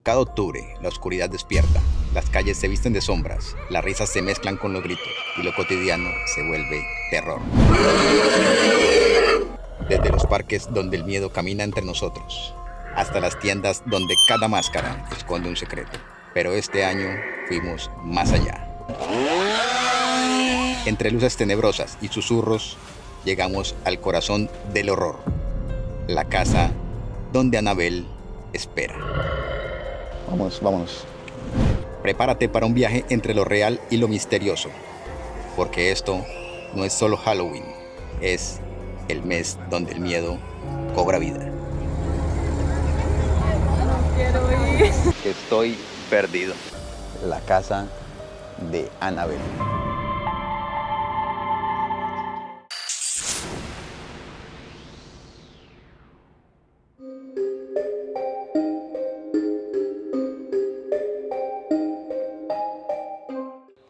Cada octubre, la oscuridad despierta, las calles se visten de sombras, las risas se mezclan con los gritos y lo cotidiano se vuelve terror. Desde los parques donde el miedo camina entre nosotros, hasta las tiendas donde cada máscara esconde un secreto. Pero este año fuimos más allá. Entre luces tenebrosas y susurros, llegamos al corazón del horror. La casa donde Annabelle espera. Vámonos. Prepárate para un viaje entre lo real y lo misterioso, porque esto no es solo Halloween, es el mes donde el miedo cobra vida. No quiero ir. Estoy perdido. La casa de Annabelle.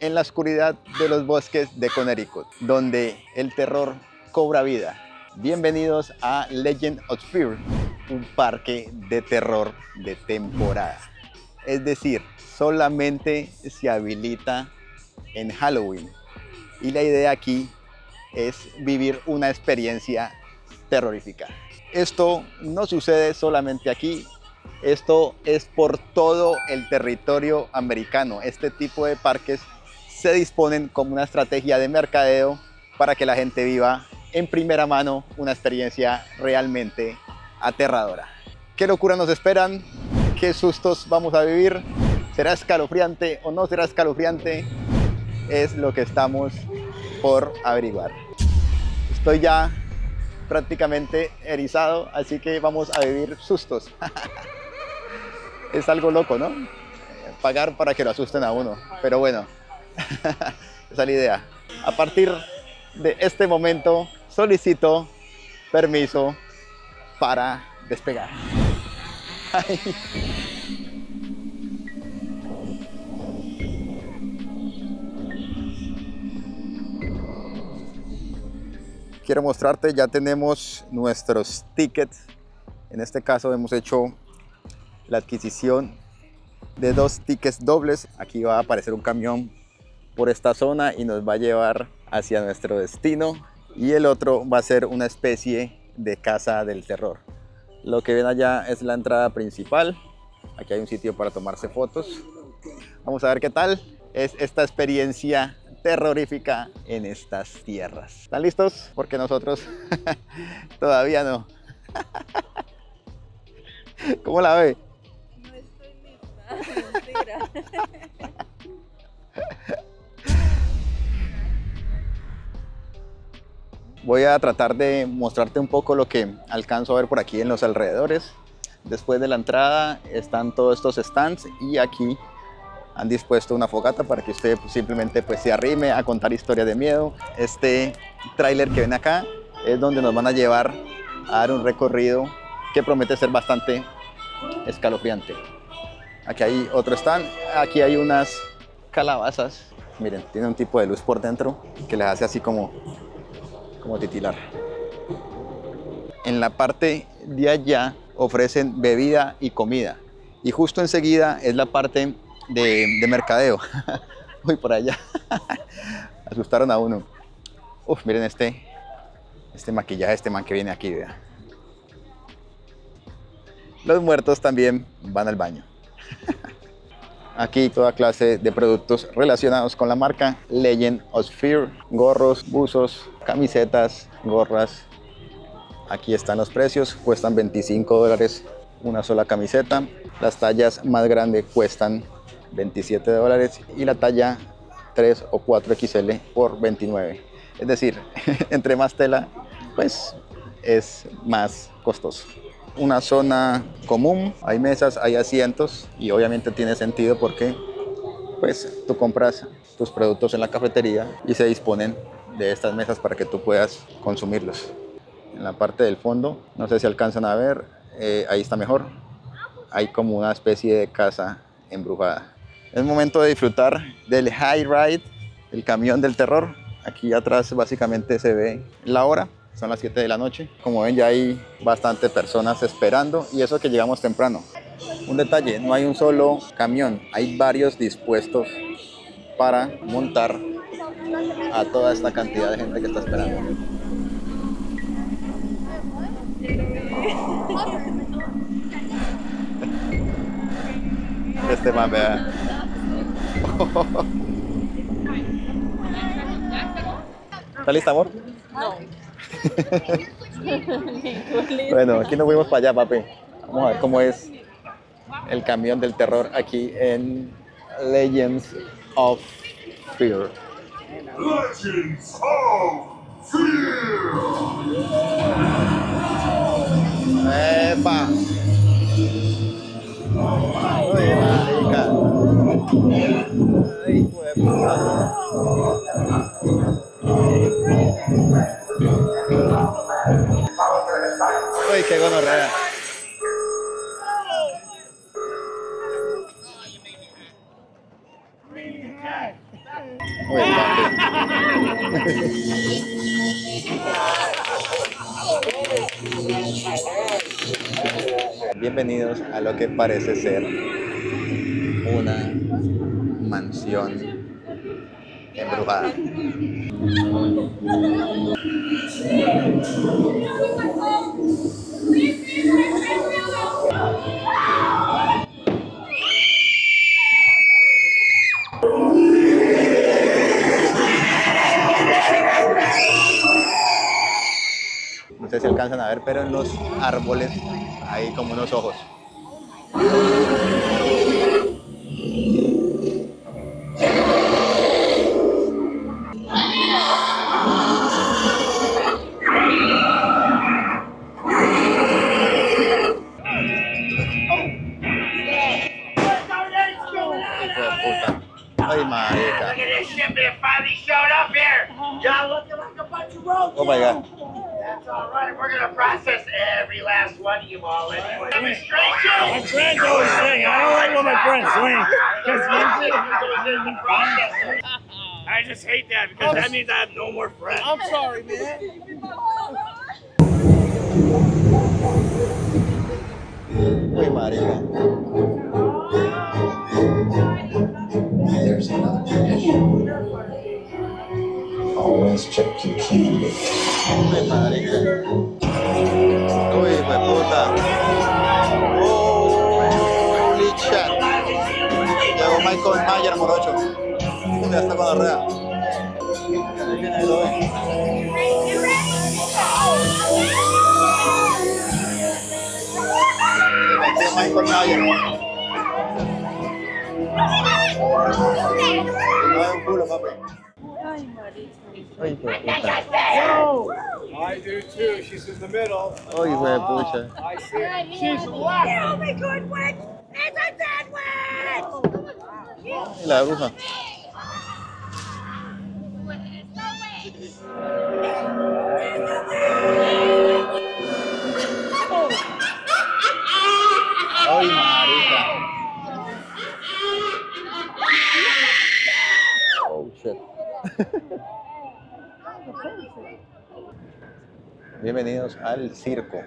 En la oscuridad de los bosques de Connecticut, donde el terror cobra vida. Bienvenidos a Legend of Fear, un parque de terror de temporada. Es decir, solamente se habilita en Halloween. Y la idea aquí es vivir una experiencia terrorífica. Esto no sucede solamente aquí, esto es por todo el territorio americano. Este tipo de parques se disponen como una estrategia de mercadeo para que la gente viva en primera mano una experiencia realmente aterradora. ¿Qué locura nos esperan? ¿Qué sustos vamos a vivir? ¿Será escalofriante o no será escalofriante? Es lo que estamos por averiguar. Estoy ya prácticamente erizado, así que vamos a vivir sustos. Es algo loco, ¿no? Pagar para que lo asusten a uno, pero bueno. Esa es la idea. A partir de este momento solicito permiso para despegar. Ay. Quiero mostrarte, ya tenemos nuestros tickets. En este caso hemos hecho la adquisición de 2 tickets dobles. Aquí va a aparecer un camión por esta zona y nos va a llevar hacia nuestro destino, y el otro va a ser una especie de casa del terror. Lo que ven allá es la entrada principal. Aquí hay un sitio para tomarse fotos. Vamos a ver qué tal es esta experiencia terrorífica en estas tierras. ¿Están listos? Porque nosotros todavía no. ¿Cómo la ve? No estoy lista. Mentira. Voy a tratar de mostrarte un poco lo que alcanzo a ver por aquí en los alrededores. Después de la entrada están todos estos stands y aquí han dispuesto una fogata para que usted simplemente se arrime a contar historias de miedo. Este tráiler que ven acá es donde nos van a llevar a dar un recorrido que promete ser bastante escalofriante. Aquí hay otro stand, aquí hay unas calabazas. Miren, tiene un tipo de luz por dentro que les hace así como titilar. En la parte de allá ofrecen bebida y comida, y justo enseguida es la parte de mercadeo. Uy, por allá. Asustaron a uno. Uf, miren este maquillaje, este man que viene aquí, vea. Los muertos también van al baño. Aquí toda clase de productos relacionados con la marca Legend of Fear, gorros, buzos, camisetas, gorras. Aquí están los precios, cuestan $25 una sola camiseta. Las tallas más grandes cuestan $27 y la talla 3 o 4XL por $29. Es decir, entre más tela, pues es más costoso. Una zona común, hay mesas, hay asientos, y obviamente tiene sentido porque pues tú compras tus productos en la cafetería y se disponen de estas mesas para que tú puedas consumirlos. En la parte del fondo, no sé si alcanzan a ver, ahí está mejor, hay como una especie de casa embrujada. Es momento de disfrutar del high ride, el camión del terror. Aquí atrás básicamente se ve la hora. Son las 7 de la noche. Como ven, ya hay bastante personas esperando, y eso que llegamos temprano. Un detalle, no hay un solo camión, hay varios dispuestos para montar a toda esta cantidad de gente que está esperando. Este man, vea. ¿Está lista, amor? No. Bueno, aquí nos fuimos para allá, papi. Vamos a ver cómo es el camión del terror aquí en Legends of Fear. Legends of Fear! ¡Epa! Uy, marica. Ay, hijo de puta. Uy, qué gonorrea. Uy, papi. Bienvenidos a lo que parece ser una mansión embrujada. No sé si alcanzan a ver, pero en los árboles hay como unos ojos. Hijo de puta. Ay, marica. Look at this shit, man. Finally showed up here. Y'all looking like a bunch of roads. Oh my god. That's all right. We're going to process every last one of you all anyway. My Demonstration. friends always say, I don't like when my friends swing. Because I just hate that because that means I have no more friends. I'm sorry, man. Uy, marica. There's another tradition. Always check your candy. Uy, marica. Uy, hijo de puta. Holy shit. Llegó Michael Mayer, morocho. Uy, ya está con la rueda. Ahí viene el hoy. Michael Mayer. No es un culo, papi. Ay, marica. Uy, hijo de puta. I do too. She's in the middle. Uy, hijo de pucha. I see. She's left. Y la bruja. Ay, marica. Oh, shit. Bienvenidos al circo.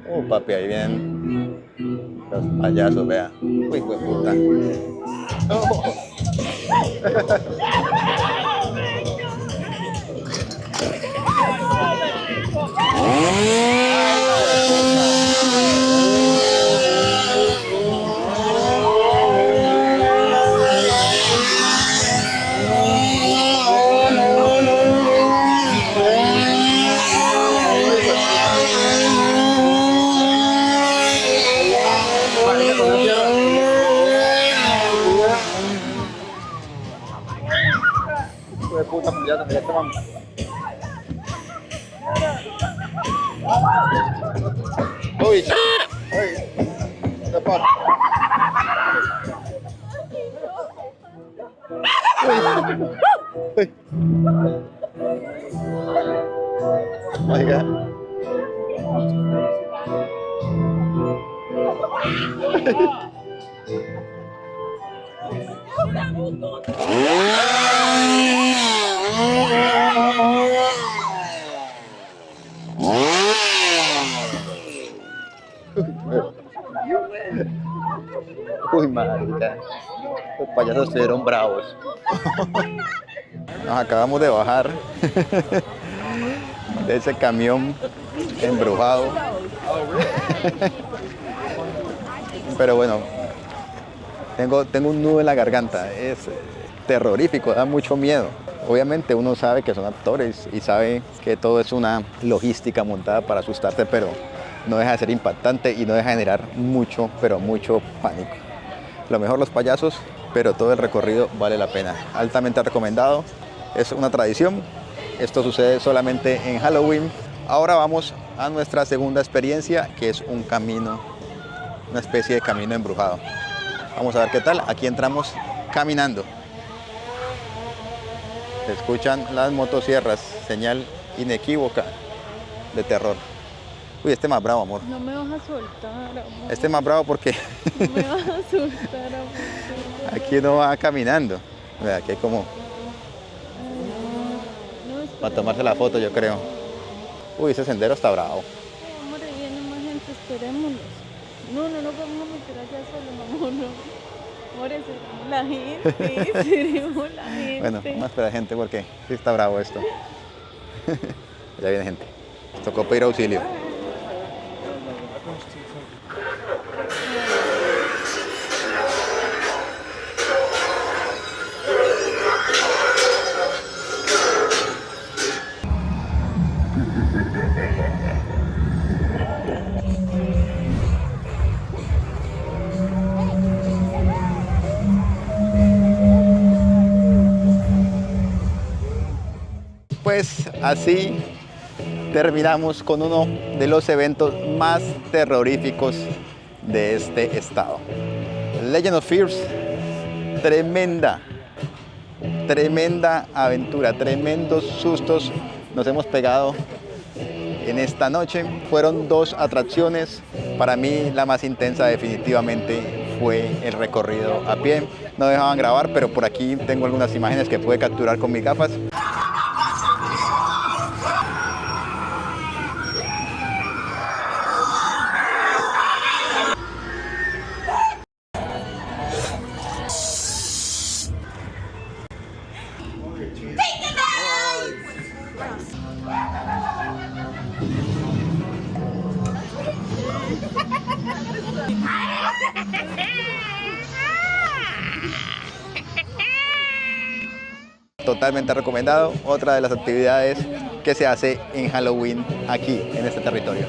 Oh, papi, ahí vienen los payasos, vea. Uy, hijo de puta. Oh. Hijo de puta, ya te man. Uy, uy, the fuck. Uy. Oh my god. Uy, marica. Los payasos estuvieron bravos. Nos acabamos de bajar de ese camión embrujado. Pero bueno, tengo un nudo en la garganta. Es terrorífico, da mucho miedo. Obviamente uno sabe que son actores y sabe que todo es una logística montada para asustarte, pero no deja de ser impactante y no deja de generar mucho, pero mucho pánico. Lo mejor los payasos, pero todo el recorrido vale la pena. Altamente recomendado, es una tradición. Esto sucede solamente en Halloween. Ahora vamos a nuestra segunda experiencia, que es un camino, una especie de camino embrujado. Vamos a ver qué tal. Aquí entramos caminando. Se escuchan las motosierras, señal inequívoca de terror. Uy, este más bravo, amor. No me vas a soltar, amor. Este más bravo porque No me vas a soltar, amor. aquí uno va caminando. Vea, aquí hay como No, espera. para tomarse la foto, yo creo. Uy, ese sendero está bravo. Amor, ahí viene más gente, esperémoslos. No vamos a meter allá solo, amor, no. Amor, esperemos la gente, esperemos la gente. Bueno, vamos a esperar gente porque sí está bravo esto. Ya viene gente. Nos tocó pedir auxilio. Pues así terminamos con uno de los eventos más terroríficos de este estado. Legend of Fears, tremenda aventura, tremendos sustos nos hemos pegado en esta noche. Fueron 2 atracciones. Para mí la más intensa definitivamente fue el recorrido a pie. No dejaban grabar, pero por aquí tengo algunas imágenes que pude capturar con mis gafas. Totalmente recomendado. Otra de las actividades que se hace en Halloween aquí en este territorio.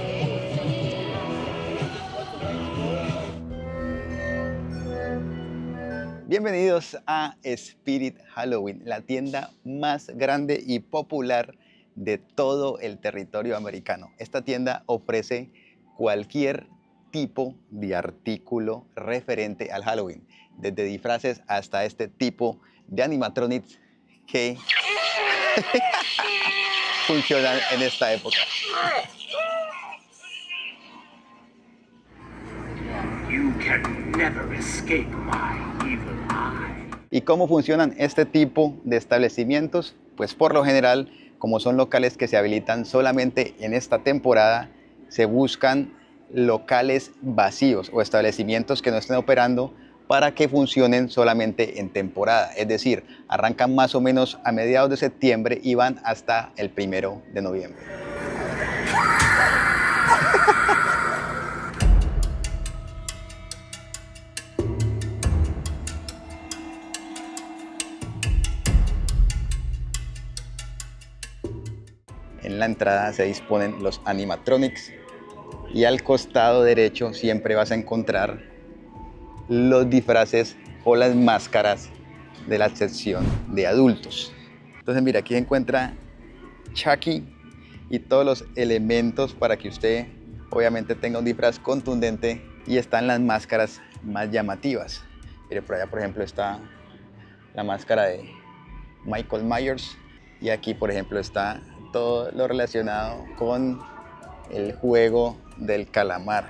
Bienvenidos a Spirit Halloween, la tienda más grande y popular de todo el territorio americano. Esta tienda ofrece cualquier tipo de artículo referente al Halloween, desde disfraces hasta este tipo de animatronics que funcionan en esta época. You can never escape my evil eye. ¿Y cómo funcionan este tipo de establecimientos? Pues por lo general, como son locales que se habilitan solamente en esta temporada, se buscan locales vacíos o establecimientos que no estén operando para que funcionen solamente en temporada. Es decir, arrancan más o menos a mediados de septiembre y van hasta el 1 de noviembre. En la entrada se disponen los animatronics y al costado derecho siempre vas a encontrar los disfraces o las máscaras de la sección de adultos. Entonces mira, aquí se encuentra Chucky y todos los elementos para que usted obviamente tenga un disfraz contundente, y están las máscaras más llamativas. Mire, por allá por ejemplo está la máscara de Michael Myers, y aquí por ejemplo está todo lo relacionado con el juego del calamar.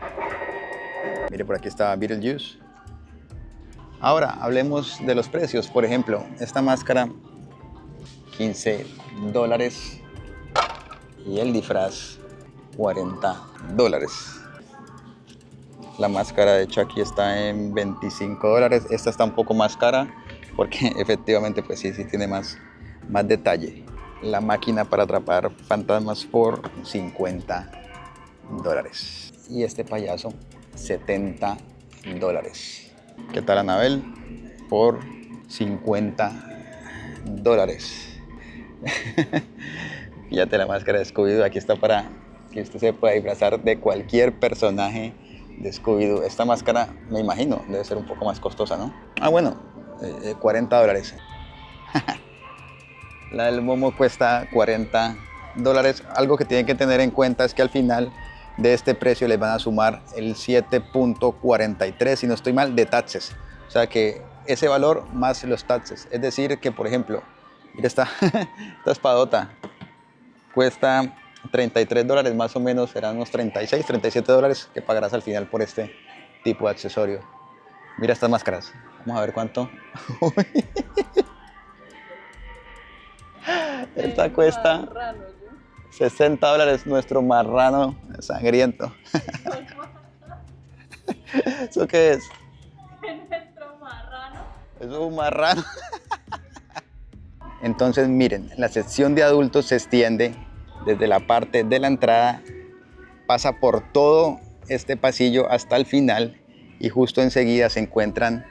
Mire, por aquí está Beetlejuice. Ahora hablemos de los precios. Por ejemplo, esta máscara $15 y el disfraz $40. La máscara de Chucky está en $25. Esta está un poco más cara porque efectivamente pues sí tiene más detalle. La máquina para atrapar fantasmas por $50. Y este payaso, $70. ¿Qué tal, Anabel? Por $50. Fíjate la máscara de Scooby-Doo. Aquí está para que usted se pueda disfrazar de cualquier personaje de Scooby-Doo. Esta máscara, me imagino, debe ser un poco más costosa, ¿no? Ah, bueno, $40. La del Momo cuesta $40. Algo que tienen que tener en cuenta es que al final de este precio les van a sumar el 7.43, si no estoy mal, de taxes. O sea que ese valor más los taxes. Es decir que, por ejemplo, mira esta espadota. Cuesta $33, más o menos, serán unos $36, $37 que pagarás al final por este tipo de accesorio. Mira estas máscaras. Vamos a ver cuánto. Esta cuesta $60, nuestro marrano sangriento. ¿Eso qué es? Nuestro marrano. Es un marrano. Entonces miren, la sección de adultos se extiende desde la parte de la entrada, pasa por todo este pasillo hasta el final y justo enseguida se encuentran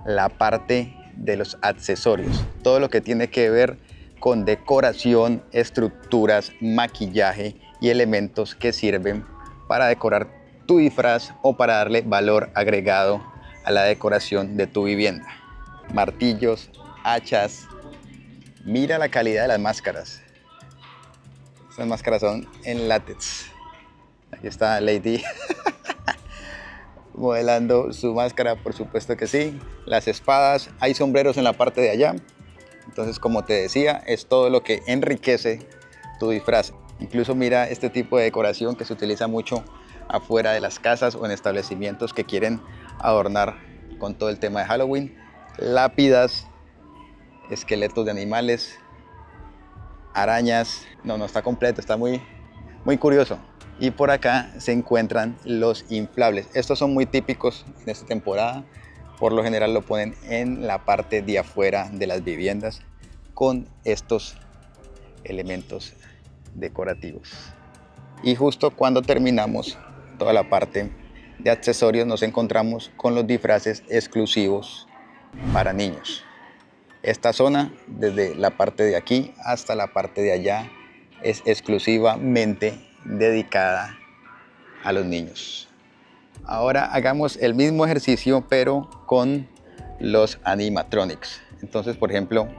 la parte de los accesorios. Todo lo que tiene que ver con decoración, estructuras, maquillaje y elementos que sirven para decorar tu disfraz o para darle valor agregado a la decoración de tu vivienda. Martillos, hachas. Mira la calidad de las máscaras. Estas máscaras son en látex. Aquí está Lady modelando su máscara, por supuesto que sí. Las espadas, hay sombreros en la parte de allá. Entonces, como te decía, es todo lo que enriquece tu disfraz. Incluso mira este tipo de decoración que se utiliza mucho afuera de las casas o en establecimientos que quieren adornar con todo el tema de Halloween. Lápidas, esqueletos de animales, arañas. No está completo, está muy curioso. Y por acá se encuentran los inflables. Estos son muy típicos en esta temporada. Por lo general lo ponen en la parte de afuera de las viviendas con estos elementos decorativos. Y justo cuando terminamos toda la parte de accesorios nos encontramos con los disfraces exclusivos para niños. Esta zona, desde la parte de aquí hasta la parte de allá, es exclusivamente dedicada a los niños. Ahora hagamos el mismo ejercicio, pero con los animatronics. Entonces, por ejemplo,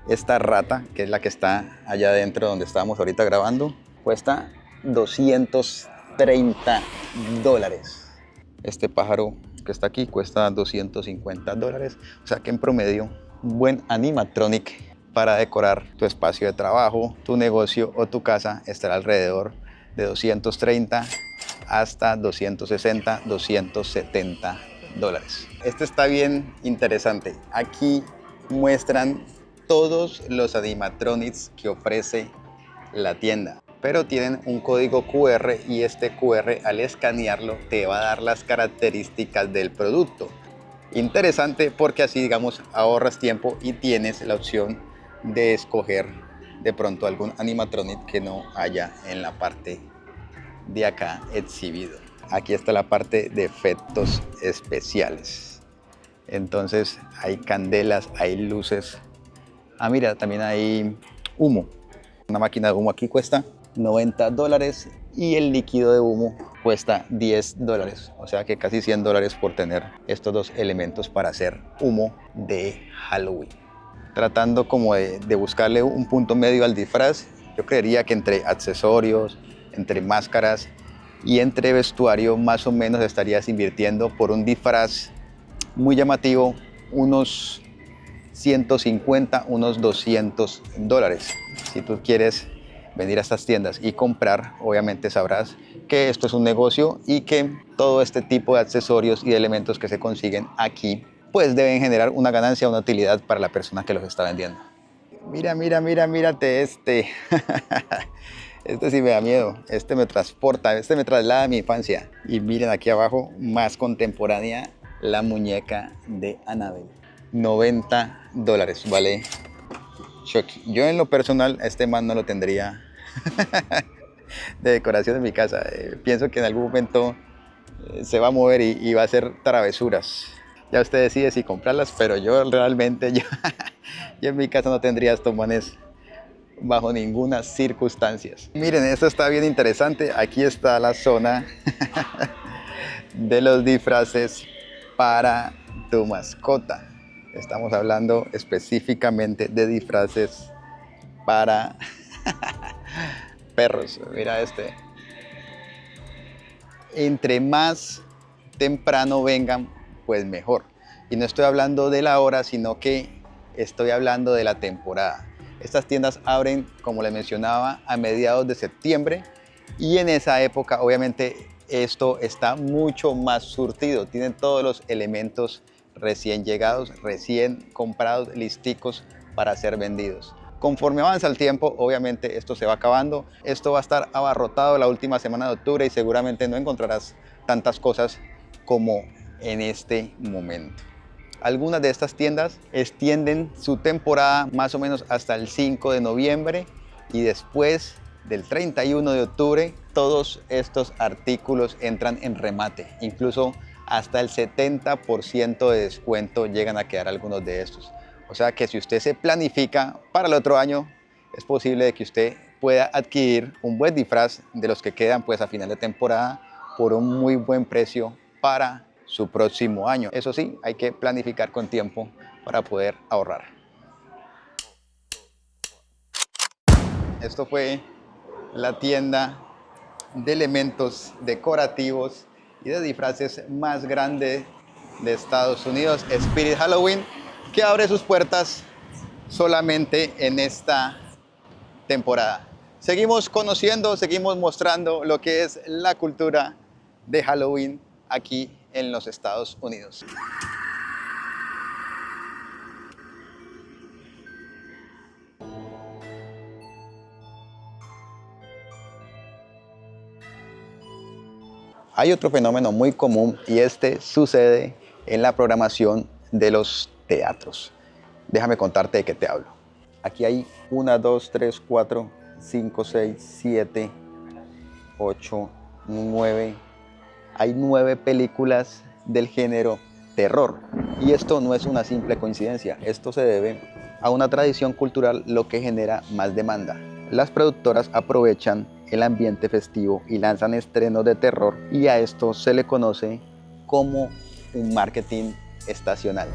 esta rata, que es la que está allá adentro donde estábamos ahorita grabando, cuesta $230. Este pájaro que está aquí cuesta $250. O sea que en promedio, un buen animatronic para decorar tu espacio de trabajo, tu negocio o tu casa estará alrededor de 230 hasta 260, $270. Este está bien interesante. Aquí muestran todos los animatronics que ofrece la tienda, pero tienen un código QR y este QR al escanearlo te va a dar las características del producto. Interesante porque así, digamos, ahorras tiempo y tienes la opción de escoger de pronto algún animatronic que no haya en la parte de acá exhibido. Aquí está la parte de efectos especiales. Entonces hay candelas, hay luces. Ah, mira, también hay humo. Una máquina de humo aquí cuesta $90 y el líquido de humo cuesta $10. O sea que casi $100 por tener estos dos elementos para hacer humo de Halloween. Tratando como de buscarle un punto medio al disfraz, yo creería que entre accesorios, entre máscaras y entre vestuario más o menos estarías invirtiendo por un disfraz muy llamativo unos 150, unos $200. Si tú quieres venir a estas tiendas y comprar, obviamente sabrás que esto es un negocio y que todo este tipo de accesorios y de elementos que se consiguen aquí pues deben generar una ganancia, una utilidad para la persona que los está vendiendo. Mira, mírate este. Este sí me da miedo, este me transporta, este me traslada a mi infancia. Y miren aquí abajo, más contemporánea, la muñeca de Annabelle. $90, vale. Chucky. Yo en lo personal, este man no lo tendría de decoración en mi casa. Pienso que en algún momento se va a mover y va a hacer travesuras. Ya usted decide si comprarlas, pero yo realmente, yo en mi casa no tendría estos manes bajo ninguna circunstancia. Miren, esto está bien interesante. Aquí está la zona de los disfraces para tu mascota. Estamos hablando específicamente de disfraces para perros. Mira este. Entre más temprano vengan, pues mejor. Y no estoy hablando de la hora, sino que estoy hablando de la temporada. Estas tiendas abren, como les mencionaba, a mediados de septiembre y en esa época obviamente esto está mucho más surtido. Tienen todos los elementos recién llegados, recién comprados, listicos para ser vendidos. Conforme avanza el tiempo, obviamente esto se va acabando. Esto va a estar abarrotado la última semana de octubre y seguramente no encontrarás tantas cosas como en este momento. Algunas de estas tiendas extienden su temporada más o menos hasta el 5 de noviembre y después del 31 de octubre todos estos artículos entran en remate. Incluso hasta el 70% de descuento llegan a quedar algunos de estos. O sea que si usted se planifica para el otro año, es posible de que usted pueda adquirir un buen disfraz de los que quedan pues a final de temporada por un muy buen precio para su próximo año. Eso sí, hay que planificar con tiempo para poder ahorrar. Esto fue la tienda de elementos decorativos y de disfraces más grande de Estados Unidos, Spirit Halloween, que abre sus puertas solamente en esta temporada. Seguimos conociendo, seguimos mostrando lo que es la cultura de Halloween aquí en los Estados Unidos. Hay otro fenómeno muy común y este sucede en la programación de los teatros. Déjame contarte de qué te hablo. Aquí hay 1, 2, 3, 4, 5, 6, 7, 8, 9. Hay 9 películas del género terror. Y esto no es una simple coincidencia. Esto se debe a una tradición cultural, lo que genera más demanda. Las productoras aprovechan el ambiente festivo y lanzan estrenos de terror, y a esto se le conoce como un marketing estacional.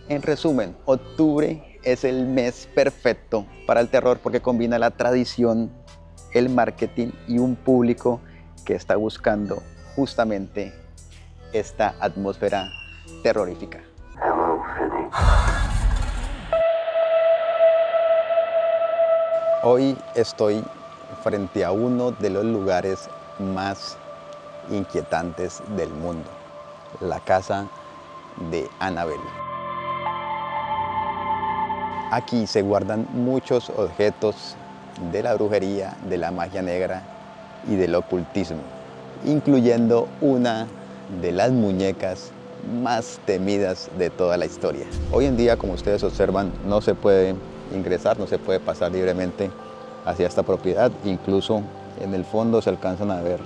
En resumen, octubre es el mes perfecto para el terror porque combina la tradición, el marketing y un público que está buscando justamente esta atmósfera terrorífica. Hoy estoy frente a uno de los lugares más inquietantes del mundo, la casa de Annabelle. Aquí se guardan muchos objetos de la brujería, de la magia negra y del ocultismo, incluyendo una de las muñecas más temidas de toda la historia. Hoy en día, como ustedes observan, no se puede ingresar, no se puede pasar libremente hacia esta propiedad. Incluso en el fondo se alcanzan a ver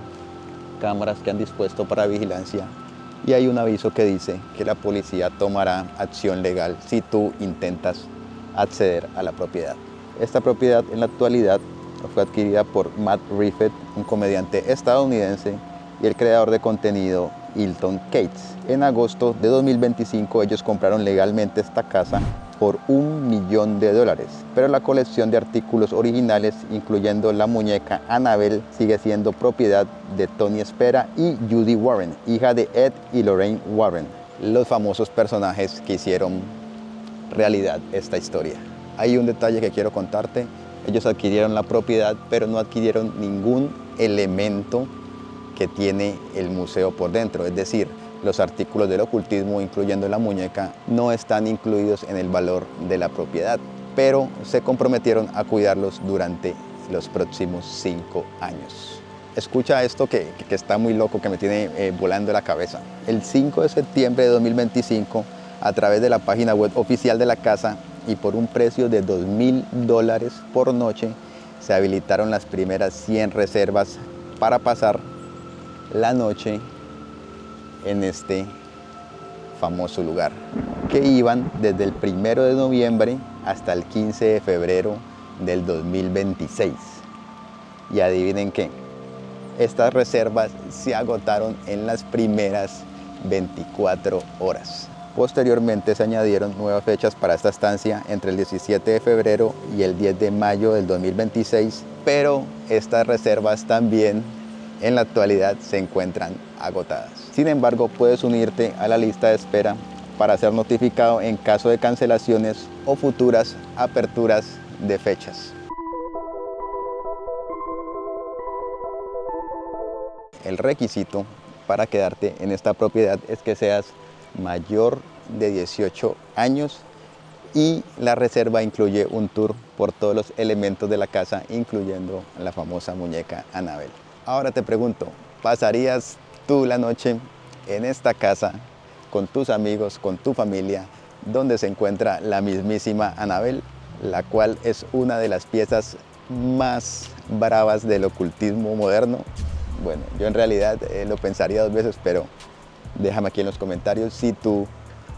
cámaras que han dispuesto para vigilancia y hay un aviso que dice que la policía tomará acción legal si tú intentas acceder a la propiedad. Esta propiedad en la actualidad fue adquirida por Matt Riffett, un comediante estadounidense, y el creador de contenido Hilton Cates. En agosto de 2025 ellos compraron legalmente esta casa por $1 millón, pero la colección de artículos originales, incluyendo la muñeca Annabelle, sigue siendo propiedad de Tony Spera y Judy Warren, hija de Ed y Lorraine Warren, los famosos personajes que hicieron realidad esta historia. Hay un detalle que quiero contarte. Ellos adquirieron la propiedad, pero no adquirieron ningún elemento que tiene el museo por dentro, es decir, los artículos del ocultismo, incluyendo la muñeca, no están incluidos en el valor de la propiedad. pero se comprometieron a cuidarlos durante los próximos 5 años. Escucha esto que está muy loco, que me tiene volando la cabeza. El 5 de septiembre de 2025, a través de la página web oficial de la casa y por un precio de $2,000 por noche, se habilitaron las primeras 100 reservas para pasar la noche en este famoso lugar, que iban desde el 1 de noviembre hasta el 15 de febrero del 2026. Y adivinen qué, estas reservas se agotaron en las primeras 24 horas. Posteriormente se añadieron nuevas fechas para esta estancia entre el 17 de febrero y el 10 de mayo del 2026, pero estas reservas también en la actualidad se encuentran agotadas. Sin embargo, puedes unirte a la lista de espera para ser notificado en caso de cancelaciones o futuras aperturas de fechas. El requisito para quedarte en esta propiedad es que seas mayor de 18 años y la reserva incluye un tour por todos los elementos de la casa, incluyendo la famosa muñeca Annabelle. Ahora te pregunto, ¿pasarías tú la noche en esta casa con tus amigos, con tu familia, donde se encuentra la mismísima Annabelle, la cual es una de las piezas más bravas del ocultismo moderno? Bueno, yo en realidad lo pensaría 2 veces, pero déjame aquí en los comentarios si tú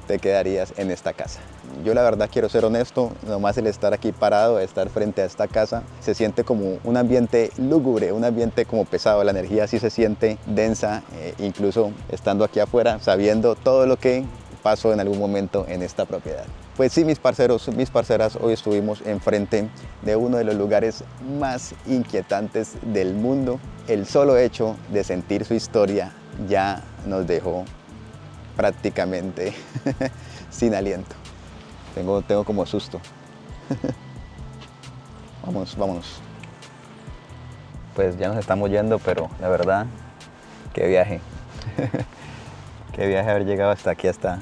te quedarías en esta casa. Yo la verdad quiero ser honesto, nomás el estar aquí parado, estar frente a esta casa, se siente como un ambiente lúgubre, un ambiente como pesado, la energía sí se siente densa, incluso estando aquí afuera, sabiendo todo lo que pasó en algún momento en esta propiedad. Pues sí, mis parceros, mis parceras, hoy estuvimos enfrente de uno de los lugares más inquietantes del mundo. El solo hecho de sentir su historia ya nos dejó prácticamente sin aliento. Tengo como susto. Vámonos. Pues ya nos estamos yendo, pero la verdad, qué viaje. Qué viaje haber llegado hasta aquí, hasta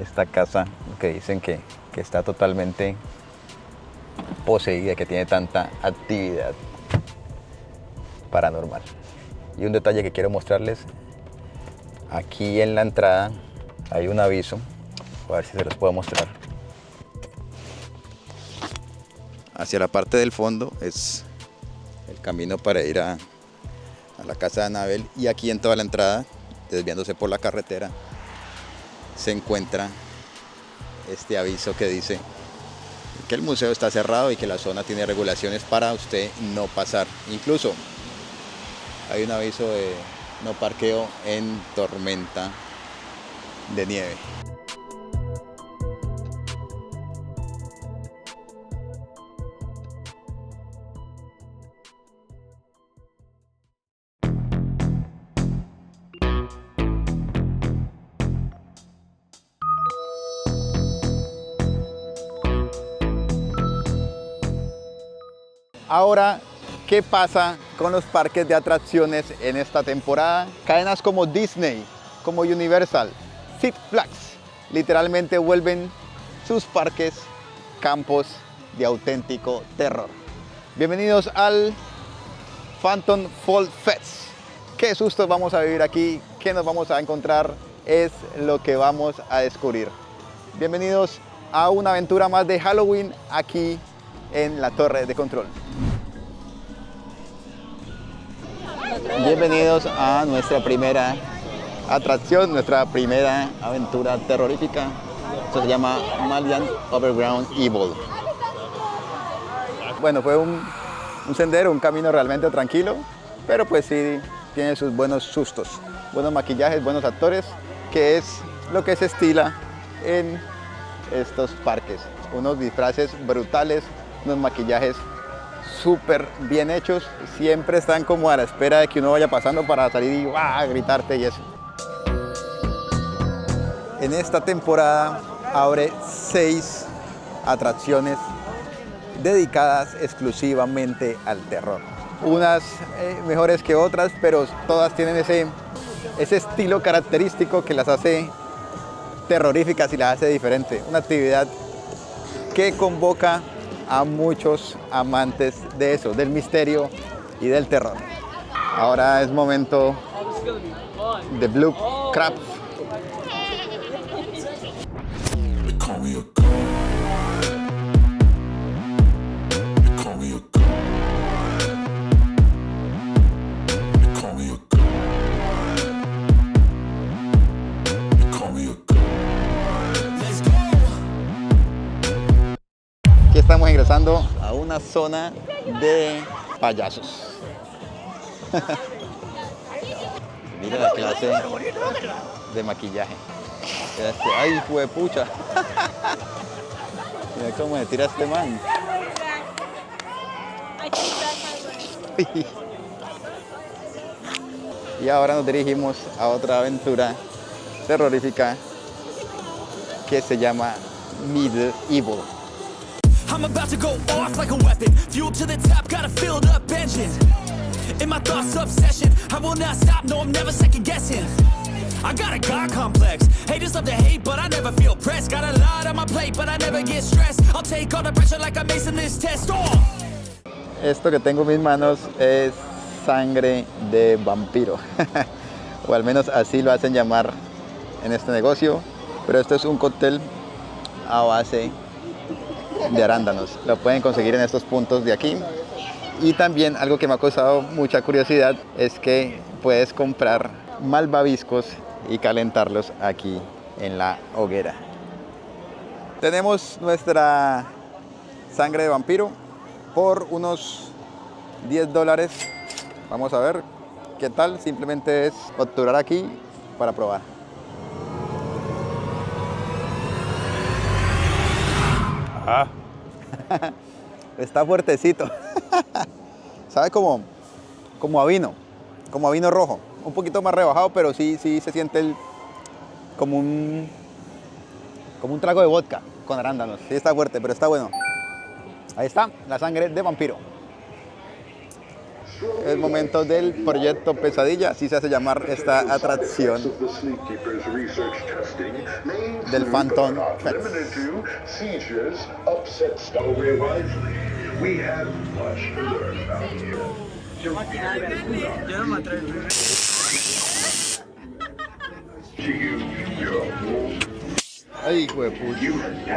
esta casa que dicen que está totalmente poseída, que tiene tanta actividad paranormal. Y un detalle que quiero mostrarles, aquí en la entrada hay un aviso, a ver si se los puedo mostrar. Hacia la parte del fondo es el camino para ir a la casa de Annabelle, y aquí en toda la entrada, desviándose por la carretera, se encuentra este aviso que dice que el museo está cerrado y que la zona tiene regulaciones para usted no pasar. Incluso hay un aviso de no parqueo en tormenta de nieve. Ahora, ¿qué pasa con los parques de atracciones en esta temporada? Cadenas como Disney, como Universal, Six Flags, literalmente vuelven sus parques campos de auténtico terror. Bienvenidos al Phantom Fall Fest. ¿Qué sustos vamos a vivir aquí? ¿Qué nos vamos a encontrar? Es lo que vamos a descubrir. Bienvenidos a una aventura más de Halloween aquí en la Torre de Control. Bienvenidos a nuestra primera atracción, nuestra primera aventura terrorífica. Esto se llama Malian Overground Evil. Bueno, fue un sendero, un camino realmente tranquilo, pero pues sí tiene sus buenos sustos, buenos maquillajes, buenos actores, que es lo que se estila en estos parques. Unos disfraces brutales, unos maquillajes súper bien hechos, siempre están como a la espera de que uno vaya pasando para salir y ¡ah!, gritarte y eso. En esta temporada abre 6 atracciones dedicadas exclusivamente al terror. Unas mejores que otras, pero todas tienen ese estilo característico que las hace terroríficas y las hace diferente. Una actividad que convoca a muchos amantes de eso, del misterio y del terror. Ahora es momento de Blue Crab. Call me a god. Call me a god. Call me a god. Call me a god. Let's go. Aquí estamos ingresando a una zona de payasos. Mira la clase de maquillaje. Ay, juepucha. Mira cómo se tira este man. Y ahora nos dirigimos a otra aventura terrorífica que se llama Medieval. I'm about to go off like a weapon. Fuel to the top, got a filled up engine. In my thoughts, obsession. I will not stop, no, I'm never second guessing. I got a God complex. Haters love to hate, but I never feel pressed. Got a lot on my plate, but I never get stressed. I'll take all the pressure like I'm acing this test. Esto que tengo en mis manos es sangre de vampiro. O al menos así lo hacen llamar en este negocio. Pero esto es un cóctel a base de arándanos. Lo pueden conseguir en estos puntos de aquí. Y también algo que me ha causado mucha curiosidad es que puedes comprar malvaviscos y calentarlos aquí en la hoguera. Tenemos nuestra sangre de vampiro por unos $10. Vamos a ver qué tal. Simplemente es obturar aquí para probar. Ah. Está fuertecito. Sabe como a vino rojo. Un poquito más rebajado, pero sí se siente como un trago de vodka con arándanos. Sí está fuerte, pero está bueno. Ahí está, la sangre de vampiro. Es momento del proyecto Pesadilla, así se hace llamar esta atracción del Phantom Fest. Ay, hijo de puta. Ay, hijo de puta.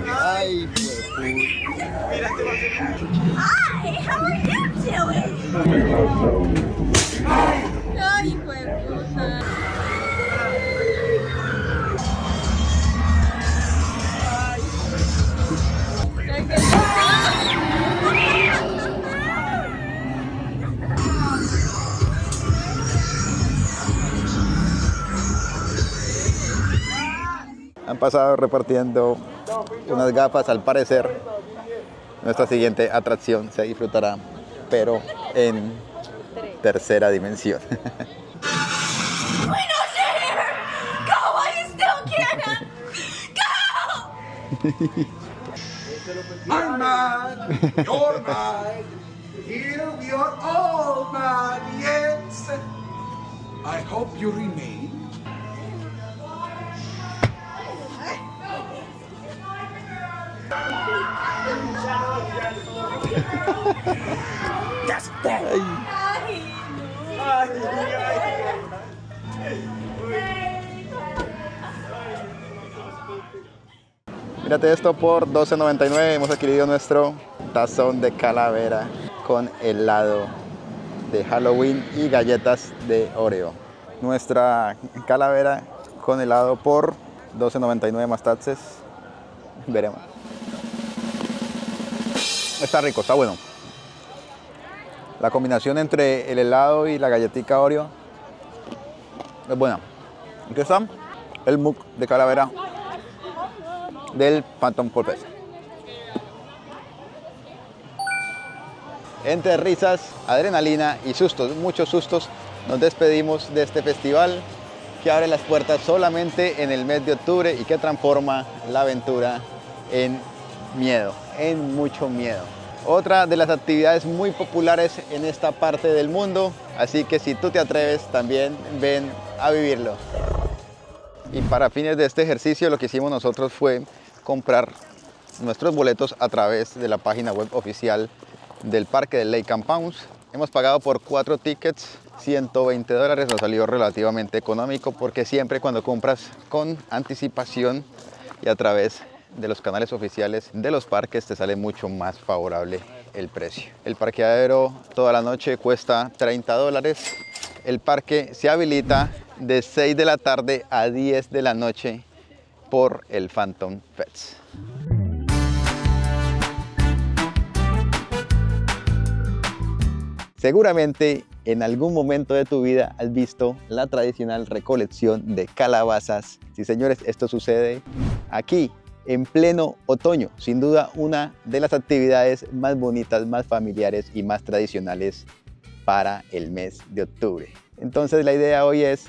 Hi, how are you doing? Ay, hijo de puta. Han pasado repartiendo unas gafas, al parecer nuestra siguiente atracción se disfrutará, pero en tercera dimensión. Go while you still can! Go! I'm mad, you're mad, here we are all mad, yes. I hope you remain. Mírate esto, por $12.99 hemos adquirido nuestro tazón de calavera con helado de Halloween y galletas de Oreo. Nuestra calavera con helado por $12.99 más taxes. Veremos. Está rico, está bueno. La combinación entre el helado y la galletita Oreo es buena. Aquí está el mug de calavera del Phantom Fest. Entre risas, adrenalina y sustos, muchos sustos, nos despedimos de este festival que abre las puertas solamente en el mes de octubre y que transforma la aventura en miedo, en mucho miedo. Otra de las actividades muy populares en esta parte del mundo, así que si tú te atreves también ven a vivirlo. Y para fines de este ejercicio lo que hicimos nosotros fue comprar nuestros boletos a través de la página web oficial del parque de Lake and Pounds. Hemos pagado por 4 tickets, $120, nos salió relativamente económico porque siempre cuando compras con anticipación y a través de los canales oficiales de los parques te sale mucho más favorable el precio. El parqueadero toda la noche cuesta $30. El parque se habilita de 6 de la tarde a 10 de la noche por el Phantom Fest. Seguramente en algún momento de tu vida has visto la tradicional recolección de calabazas. Sí, señores, esto sucede aquí en pleno otoño. Sin duda una de las actividades más bonitas, más familiares y más tradicionales para el mes de octubre. Entonces la idea hoy es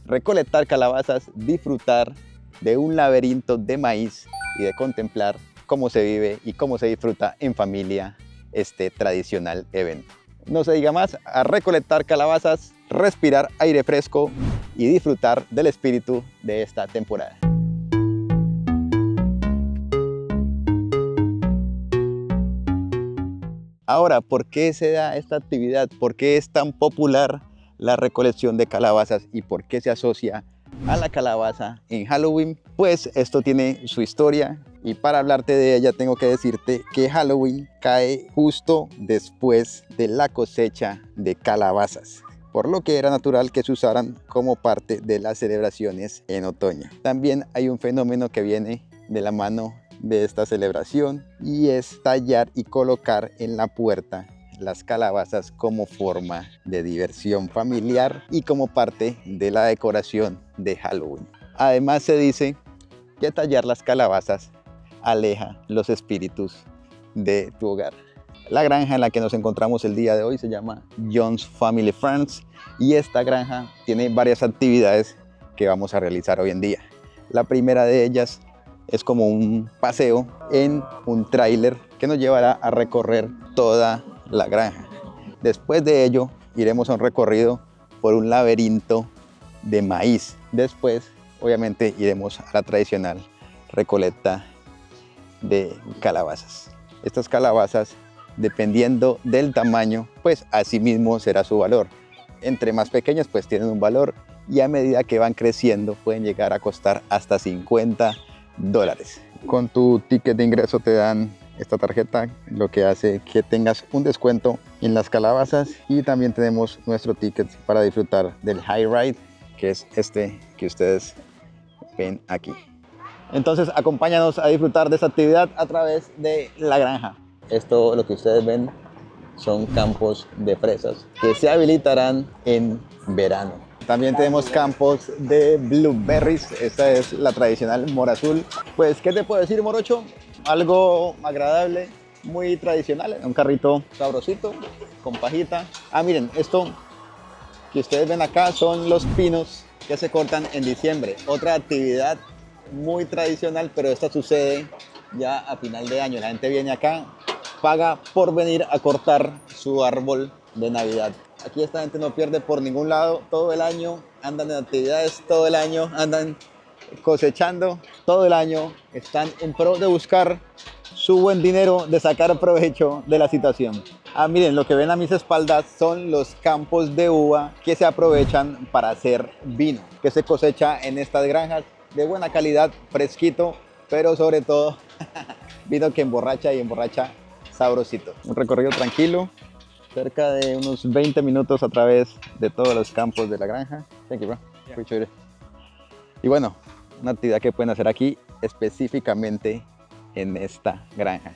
recolectar calabazas, disfrutar de un laberinto de maíz y de contemplar cómo se vive y cómo se disfruta en familia este tradicional evento. No se diga más, a recolectar calabazas, respirar aire fresco y disfrutar del espíritu de esta temporada. Ahora, ¿por qué se da esta actividad? ¿Por qué es tan popular la recolección de calabazas y por qué se asocia a la calabaza en Halloween? Pues esto tiene su historia y para hablarte de ella tengo que decirte que Halloween cae justo después de la cosecha de calabazas, por lo que era natural que se usaran como parte de las celebraciones en otoño. También hay un fenómeno que viene de la mano de esta celebración y es tallar y colocar en la puerta las calabazas como forma de diversión familiar y como parte de la decoración de Halloween. Además se dice que tallar las calabazas aleja los espíritus de tu hogar. La granja en la que nos encontramos el día de hoy se llama John's Family Farms y esta granja tiene varias actividades que vamos a realizar hoy en día. La primera de ellas es como un paseo en un tráiler que nos llevará a recorrer toda la granja. Después de ello iremos a un recorrido por un laberinto de maíz. Después obviamente iremos a la tradicional recolecta de calabazas. Estas calabazas, dependiendo del tamaño, pues así mismo será su valor. Entre más pequeñas pues tienen un valor y a medida que van creciendo pueden llegar a costar hasta $50. Con tu ticket de ingreso te dan esta tarjeta, lo que hace que tengas un descuento en las calabazas y también tenemos nuestro ticket para disfrutar del High Ride, que es este que ustedes ven aquí. Entonces acompáñanos a disfrutar de esta actividad a través de la granja. Esto, lo que ustedes ven, son campos de fresas que se habilitarán en verano. También tenemos campos de blueberries. Esta es la tradicional mora azul. Pues, ¿qué te puedo decir, morocho? Algo agradable, muy tradicional. Un carrito sabrosito, con pajita. Ah, miren, esto que ustedes ven acá son los pinos que se cortan en diciembre. Otra actividad muy tradicional, pero esta sucede ya a final de año. La gente viene acá, paga por venir a cortar su árbol de Navidad. Aquí esta gente no pierde por ningún lado, todo el año andan en actividades, todo el año andan cosechando, todo el año están en pro de buscar su buen dinero, de sacar provecho de la situación. Ah, miren, lo que ven a mis espaldas son los campos de uva que se aprovechan para hacer vino, que se cosecha en estas granjas de buena calidad, fresquito, pero sobre todo vino que emborracha y emborracha sabrosito. Un recorrido tranquilo, cerca de unos 20 minutos a través de todos los campos de la granja. Thank you, bro. Appreciate it. Y bueno, una actividad que pueden hacer aquí específicamente en esta granja.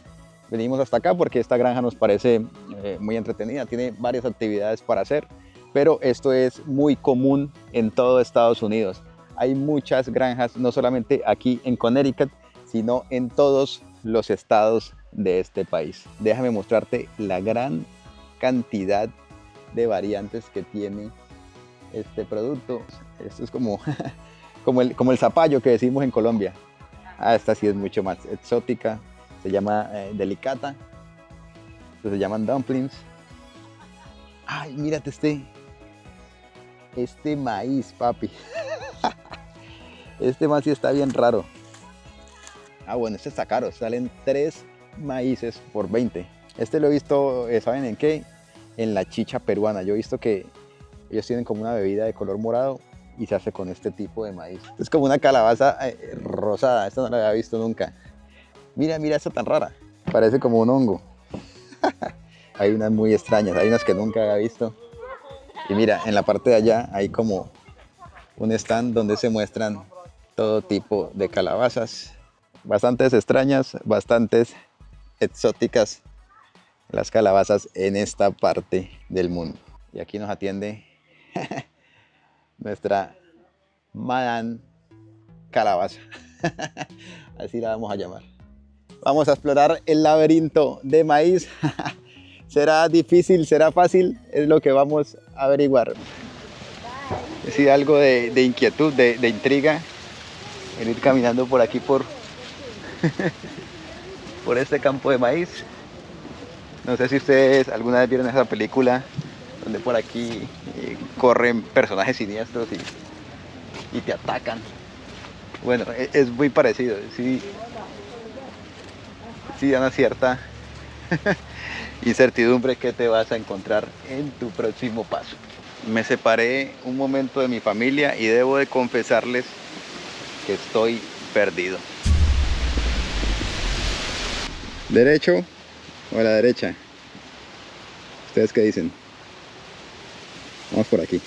Venimos hasta acá porque esta granja nos parece muy entretenida, tiene varias actividades para hacer, pero esto es muy común en todo Estados Unidos. Hay muchas granjas, no solamente aquí en Connecticut, sino en todos los estados de este país. Déjame mostrarte la gran cantidad de variantes que tiene este producto. Esto es como, como el zapallo que decimos en Colombia. Ah, esta sí es mucho más exótica, se llama delicata, se llaman dumplings. Ay, mírate este maíz, papi. Este más sí está bien raro. Ah, bueno, este está caro. Salen 3 maíces por 20. Este lo he visto, ¿saben en qué? En la chicha peruana. Yo he visto que ellos tienen como una bebida de color morado y se hace con este tipo de maíz. Es como una calabaza rosada. Esta no la había visto nunca. Mira, mira esta tan rara. Parece como un hongo. Hay unas muy extrañas, hay unas que nunca había visto. Y mira, en la parte de allá hay como un stand donde se muestran todo tipo de calabazas. Bastantes extrañas, bastantes exóticas las calabazas en esta parte del mundo. Y aquí nos atiende nuestra Madame Calabaza. Así la vamos a llamar. Vamos a explorar el laberinto de maíz. ¿Será difícil? ¿Será fácil? Es lo que vamos a averiguar. Sí, algo de inquietud, de intriga, el ir caminando por aquí, por este campo de maíz. No sé si ustedes alguna vez vieron esa película donde por aquí corren personajes siniestros y te atacan. Bueno, es muy parecido. Sí da una cierta incertidumbre que te vas a encontrar en tu próximo paso. Me separé un momento de mi familia y debo de confesarles que estoy perdido. ¿Derecho o a la derecha? ¿Ustedes qué dicen? Vamos por aquí.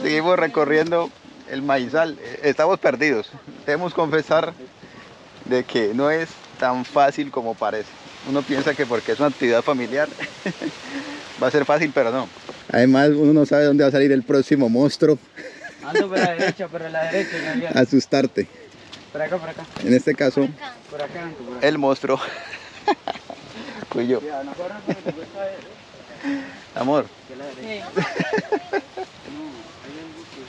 Seguimos recorriendo el maizal. Estamos perdidos. Debemos confesar de que no es tan fácil como parece. Uno piensa que porque es una actividad familiar va a ser fácil, pero no. Además, uno no sabe dónde va a salir el próximo monstruo. Ando por la derecha, Asustarte. Por acá, por acá. En este caso, Por acá, por acá. el monstruo. Cuyo. Amor.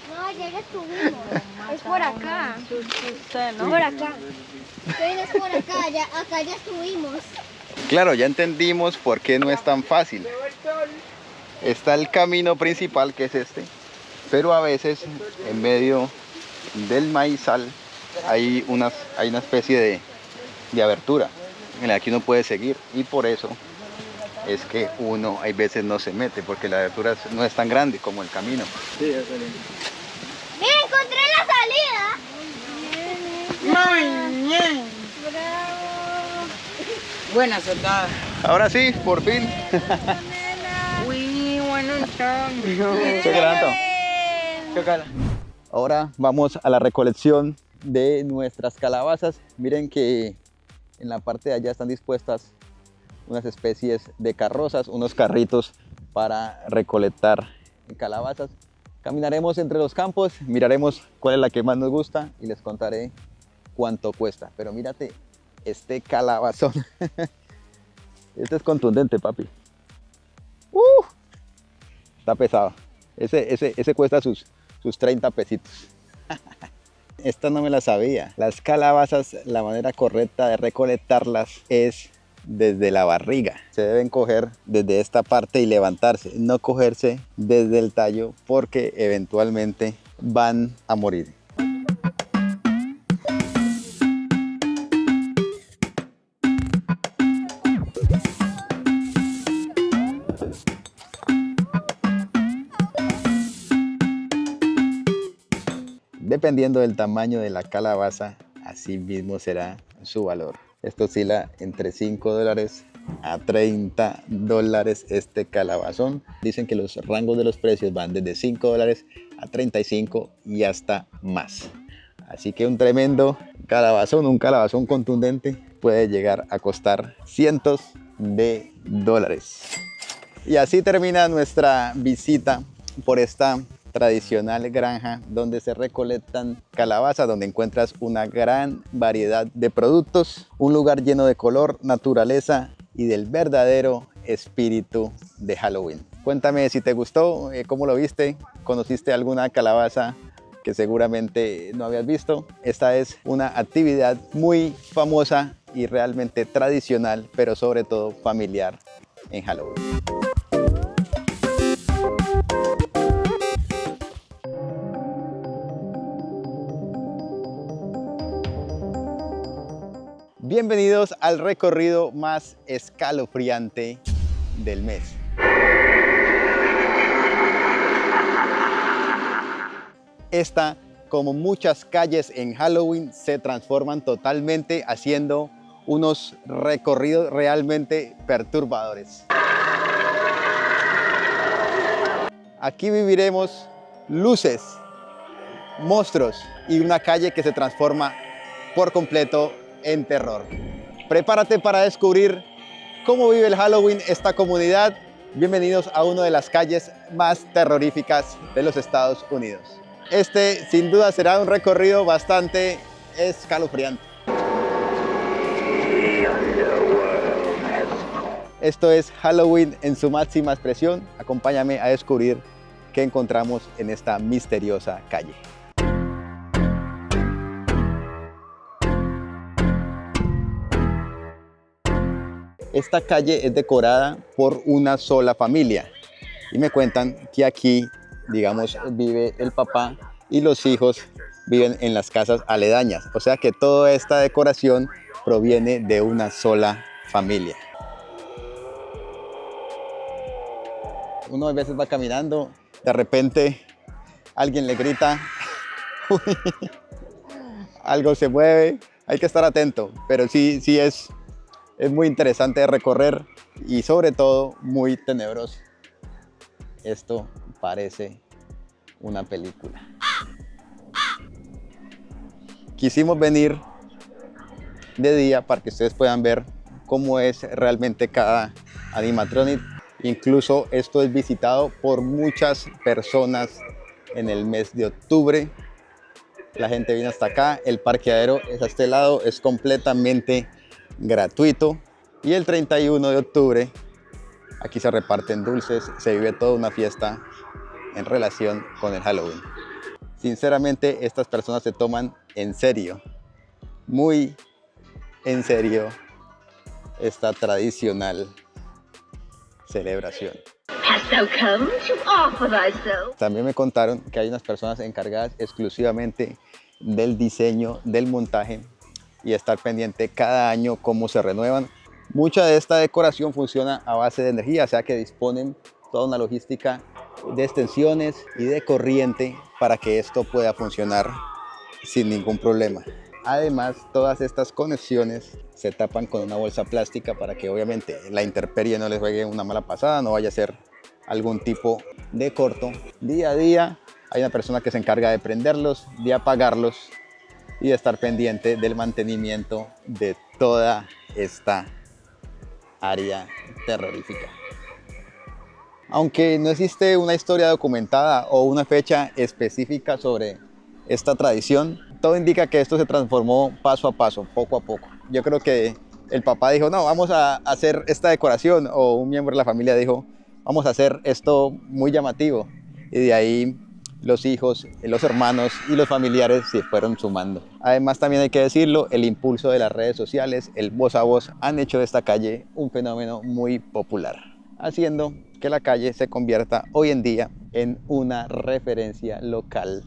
No, ya estuvimos. Es por acá. Usted, ¿no? Por acá. Es por acá, acá ya estuvimos. Claro, ya entendimos por qué no es tan fácil. Está el camino principal, que es este, pero a veces en medio del maizal hay una especie de abertura en la que uno puede seguir, y por eso es que uno hay veces no se mete, porque la abertura no es tan grande como el camino. Sí, ya salí. ¡Mira, encontré la salida! Muy bien. ¡Bravo! Buena soldada. Ahora sí, por fin. Uy, bueno, Chócala. Ahora vamos a la recolección de nuestras calabazas. Miren que en la parte de allá están dispuestas unas especies de carrozas, unos carritos para recolectar calabazas. Caminaremos entre los campos, miraremos cuál es la que más nos gusta y les contaré cuánto cuesta. Pero mírate este calabazón. Este es contundente, papi. Está pesado. Ese cuesta sus 30 pesitos. Esta no me la sabía. Las calabazas, la manera correcta de recolectarlas es desde la barriga. Se deben coger desde esta parte y levantarse, no cogerse desde el tallo, porque eventualmente van a morir. Dependiendo del tamaño de la calabaza, así mismo será su valor. Esto oscila entre $5 a $30 este calabazón. Dicen que los rangos de los precios van desde $5 a 35 y hasta más. Así que un tremendo calabazón, un calabazón contundente, puede llegar a costar cientos de dólares. Y así termina nuestra visita por esta tradicional granja donde se recolectan calabazas, donde encuentras una gran variedad de productos, un lugar lleno de color, naturaleza y del verdadero espíritu de Halloween. Cuéntame si te gustó, cómo lo viste, conociste alguna calabaza que seguramente no habías visto. Esta es una actividad muy famosa y realmente tradicional, pero sobre todo familiar en Halloween. Bienvenidos al recorrido más escalofriante del mes. Esta, como muchas calles en Halloween, se transforman totalmente haciendo unos recorridos realmente perturbadores. Aquí viviremos luces, monstruos y una calle que se transforma por completo en terror. Prepárate para descubrir cómo vive el Halloween esta comunidad. Bienvenidos a una de las calles más terroríficas de los Estados Unidos. Este sin duda será un recorrido bastante escalofriante. Esto es Halloween en su máxima expresión. Acompáñame a descubrir qué encontramos en esta misteriosa calle. Esta calle es decorada por una sola familia y me cuentan que aquí, digamos, vive el papá y los hijos viven en las casas aledañas. O sea que toda esta decoración proviene de una sola familia. Uno a veces va caminando, de repente alguien le grita, algo se mueve, hay que estar atento, pero sí es muy interesante de recorrer y sobre todo muy tenebroso. Esto parece una película. Quisimos venir de día para que ustedes puedan ver cómo es realmente cada animatronic. Incluso esto es visitado por muchas personas en el mes de octubre. La gente viene hasta acá, el parqueadero es a este lado, es completamente gratuito. Y el 31 de octubre aquí se reparten dulces, se vive toda una fiesta en relación con el Halloween. Sinceramente, estas personas se toman en serio, muy en serio, esta tradicional celebración. También me contaron que hay unas personas encargadas exclusivamente del diseño, del montaje y estar pendiente cada año cómo se renuevan. Mucha de esta decoración funciona a base de energía, o sea que disponen toda una logística de extensiones y de corriente para que esto pueda funcionar sin ningún problema. Además, todas estas conexiones se tapan con una bolsa plástica para que obviamente la intemperie no les juegue una mala pasada, no vaya a ser algún tipo de corto. Día a día hay una persona que se encarga de prenderlos, de apagarlos y de estar pendiente del mantenimiento de toda esta área terrorífica. Aunque no existe una historia documentada o una fecha específica sobre esta tradición, todo indica que esto se transformó paso a paso, poco a poco. Yo creo que el papá dijo, no, vamos a hacer esta decoración, o un miembro de la familia dijo, vamos a hacer esto muy llamativo. Y de ahí los hijos, los hermanos y los familiares se fueron sumando. Además, también hay que decirlo, el impulso de las redes sociales, el voz a voz, han hecho de esta calle un fenómeno muy popular, haciendo que la calle se convierta hoy en día en una referencia local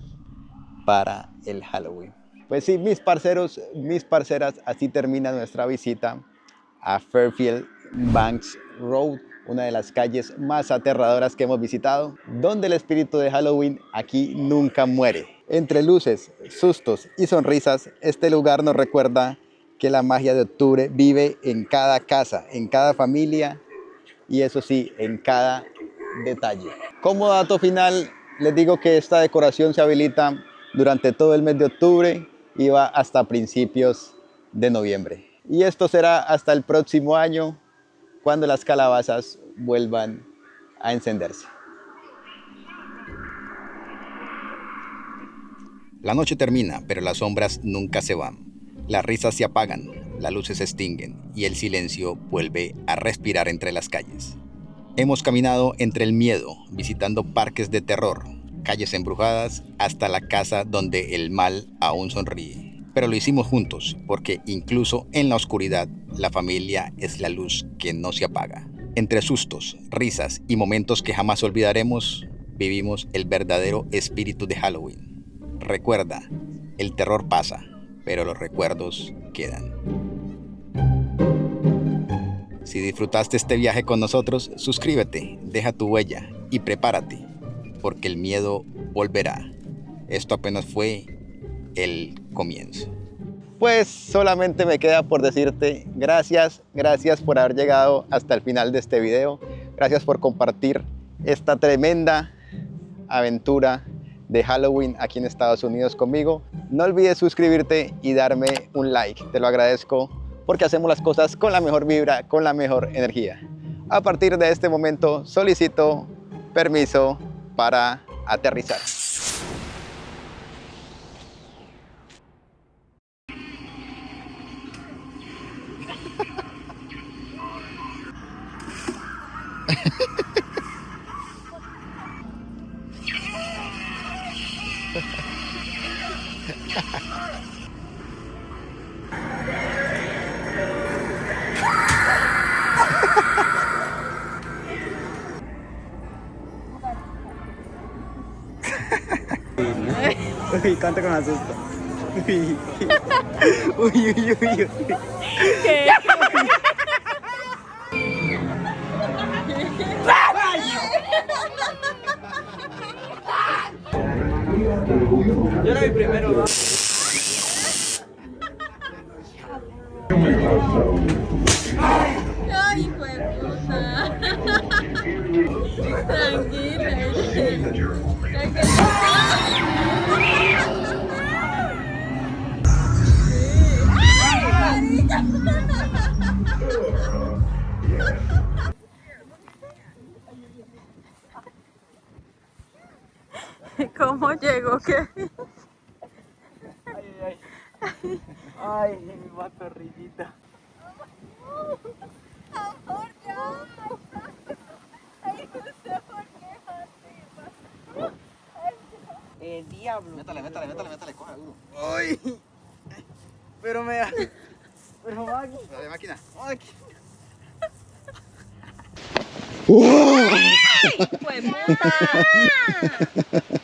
para el Halloween. Pues sí, mis parceros, mis parceras, así termina nuestra visita a Fairfield Banks Road, una de las calles más aterradoras que hemos visitado, donde el espíritu de Halloween aquí nunca muere. Entre luces, sustos y sonrisas, este lugar nos recuerda que la magia de octubre vive en cada casa, en cada familia y eso sí, en cada detalle. Como dato final, les digo que esta decoración se habilita durante todo el mes de octubre y va hasta principios de noviembre. Y esto será hasta el próximo año, cuando las calabazas vuelvan a encenderse. La noche termina, pero las sombras nunca se van. Las risas se apagan, las luces se extinguen y el silencio vuelve a respirar entre las calles. Hemos caminado entre el miedo, visitando parques de terror, calles embrujadas, hasta la casa donde el mal aún sonríe. Pero lo hicimos juntos, porque incluso en la oscuridad, la familia es la luz que no se apaga. Entre sustos, risas y momentos que jamás olvidaremos, vivimos el verdadero espíritu de Halloween. Recuerda, el terror pasa, pero los recuerdos quedan. Si disfrutaste este viaje con nosotros, suscríbete, deja tu huella y prepárate, porque el miedo volverá. Esto apenas fue el comienzo. Pues solamente me queda por decirte gracias por haber llegado hasta el final de este video. Gracias por compartir esta tremenda aventura de Halloween aquí en Estados Unidos conmigo. No olvides suscribirte y darme un like, te lo agradezco porque hacemos las cosas con la mejor vibra, con la mejor energía. A partir de este momento solicito permiso para aterrizar. Uy, cuánto que me asusta. Uy, uy, uy, uy, uy. ¿Qué? Yo era mi primero. Ay, hijo de puta. Tranquila. ¿Cómo llegó? ¿Qué? Ay, mi matorrillita. Amor, ya. Ay, no sé por qué, El diablo. Métale, coja uno. Ay. Pero me da. Pero Maggie. Dale, máquina. Maggie. ¡Pues puta!